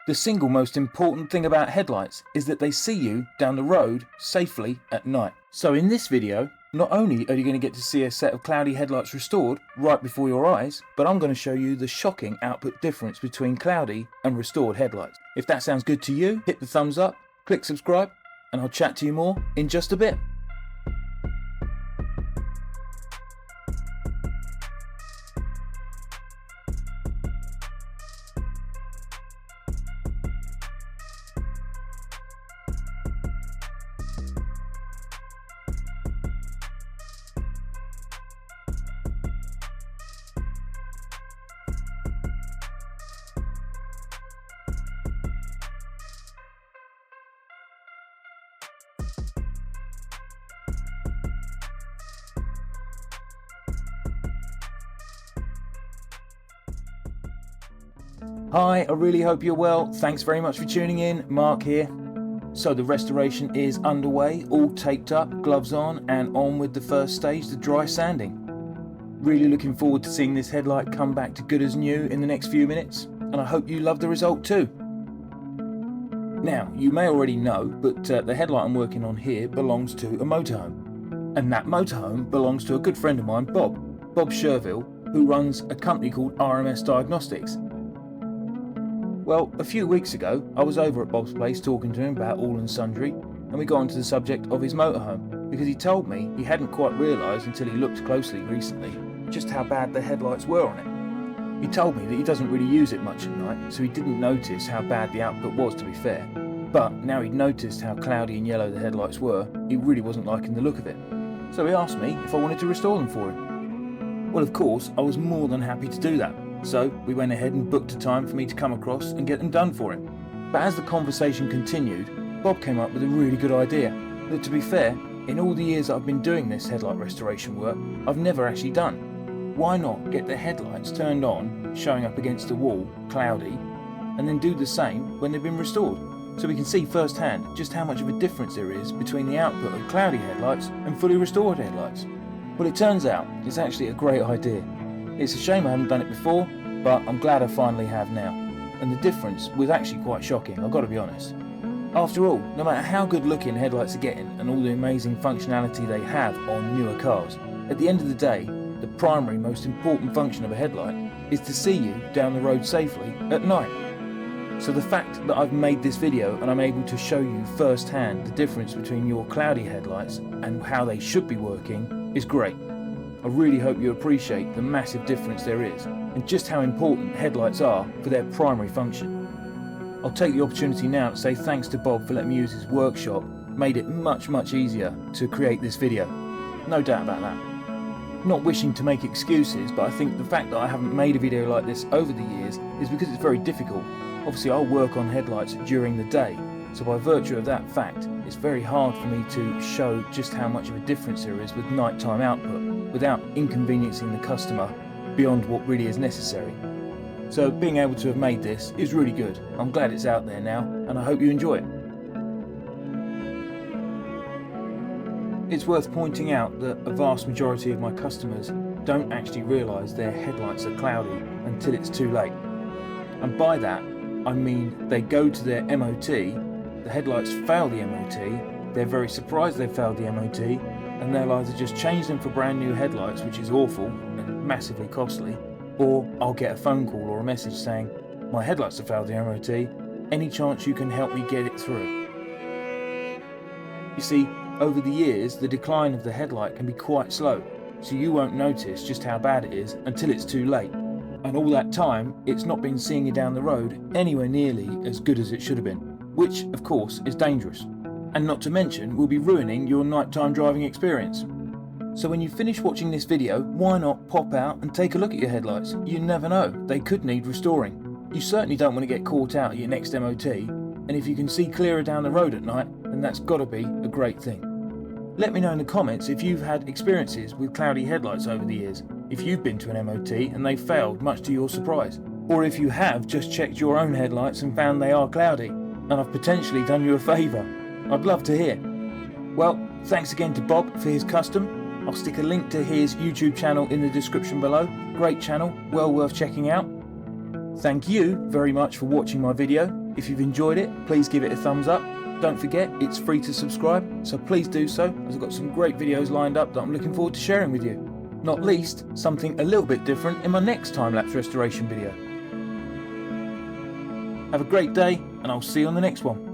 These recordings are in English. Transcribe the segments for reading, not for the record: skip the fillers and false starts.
The single most important thing about headlights is that they see you down the road safely at night. So in this video, not only are you going to get to see a set of cloudy headlights restored right before your eyes, but I'm going to show you the shocking output difference between cloudy and restored headlights. If that sounds good to you, hit the thumbs up, click subscribe, and I'll chat to you more in just a bit. Hi, I really hope you're well. Thanks very much for tuning in. Mark here. So the restoration is underway, all taped up, gloves on, and on with the first stage, the dry sanding. Really looking forward to seeing this headlight come back to good as new in the next few minutes, and I hope you love the result too. Now, you may already know, but the headlight I'm working on here belongs to a motorhome. And that motorhome belongs to a good friend of mine, Bob Sherville, who runs a company called RMS Diagnostics. Well, a few weeks ago, I was over at Bob's place talking to him about all and sundry, and we got onto the subject of his motorhome, because he told me he hadn't quite realised until he looked closely recently just how bad the headlights were on it. He told me that he doesn't really use it much at night, so he didn't notice how bad the output was, to be fair. But now he'd noticed how cloudy and yellow the headlights were, he really wasn't liking the look of it. So he asked me if I wanted to restore them for him. Well, of course, I was more than happy to do that. So we went ahead and booked a time for me to come across and get them done for him. But as the conversation continued, Bob came up with a really good idea that, to be fair, in all the years that I've been doing this headlight restoration work, I've never actually done. Why not get the headlights turned on, showing up against the wall, cloudy, and then do the same when they've been restored, so we can see firsthand just how much of a difference there is between the output of cloudy headlights and fully restored headlights. Well, it turns out it's actually a great idea. It's a shame I haven't done it before, but I'm glad I finally have now. And the difference was actually quite shocking, I've got to be honest. After all, no matter how good looking headlights are getting and all the amazing functionality they have on newer cars, at the end of the day, the primary most important function of a headlight is to see you down the road safely at night. So the fact that I've made this video and I'm able to show you firsthand the difference between your cloudy headlights and how they should be working is great. I really hope you appreciate the massive difference there is and just how important headlights are for their primary function. I'll take the opportunity now to say thanks to Bob for letting me use his workshop. Made it much easier to create this video. No doubt about that. Not wishing to make excuses, but I think the fact that I haven't made a video like this over the years is because it's very difficult. Obviously I'll work on headlights during the day, so by virtue of that fact, it's very hard for me to show just how much of a difference there is with nighttime output without inconveniencing the customer beyond what really is necessary. So being able to have made this is really good. I'm glad it's out there now, and I hope you enjoy it. It's worth pointing out that a vast majority of my customers don't actually realise their headlights are cloudy until it's too late. And by that, I mean they go to their MOT, the headlights fail the MOT, they're very surprised they failed the MOT, and they'll either just change them for brand new headlights, which is awful and massively costly, or I'll get a phone call or a message saying, my headlights have failed the MOT, any chance you can help me get it through? You see, over the years, the decline of the headlight can be quite slow, so you won't notice just how bad it is until it's too late. And all that time, it's not been seeing you down the road anywhere nearly as good as it should have been, which, of course, is dangerous. And not to mention, will be ruining your nighttime driving experience. So when you finish watching this video, why not pop out and take a look at your headlights? You never know, they could need restoring. You certainly don't want to get caught out at your next MOT, and if you can see clearer down the road at night, then that's got to be a great thing. Let me know in the comments if you've had experiences with cloudy headlights over the years, if you've been to an MOT and they failed much to your surprise, or if you have just checked your own headlights and found they are cloudy, and I've potentially done you a favour. I'd love to hear. Well, thanks again to Bob for his custom. I'll stick a link to his YouTube channel in the description below. Great channel, well worth checking out. Thank you very much for watching my video. If you've enjoyed it, please give it a thumbs up. Don't forget, it's free to subscribe, so please do so, as I've got some great videos lined up that I'm looking forward to sharing with you. Not least, something a little bit different in my next time-lapse restoration video. Have a great day, and I'll see you on the next one.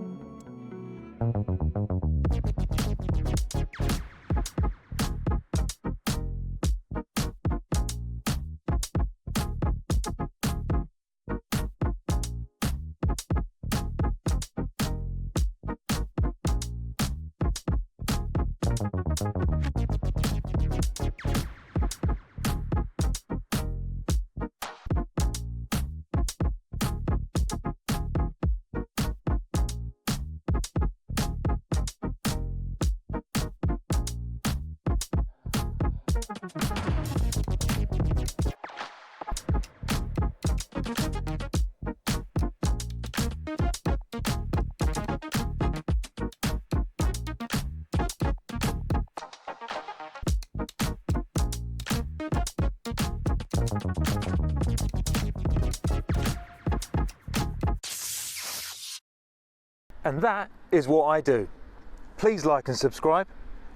And that is what I do. Please like and subscribe.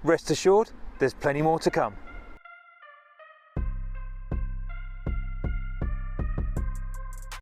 Rest assured, there's plenty more to come.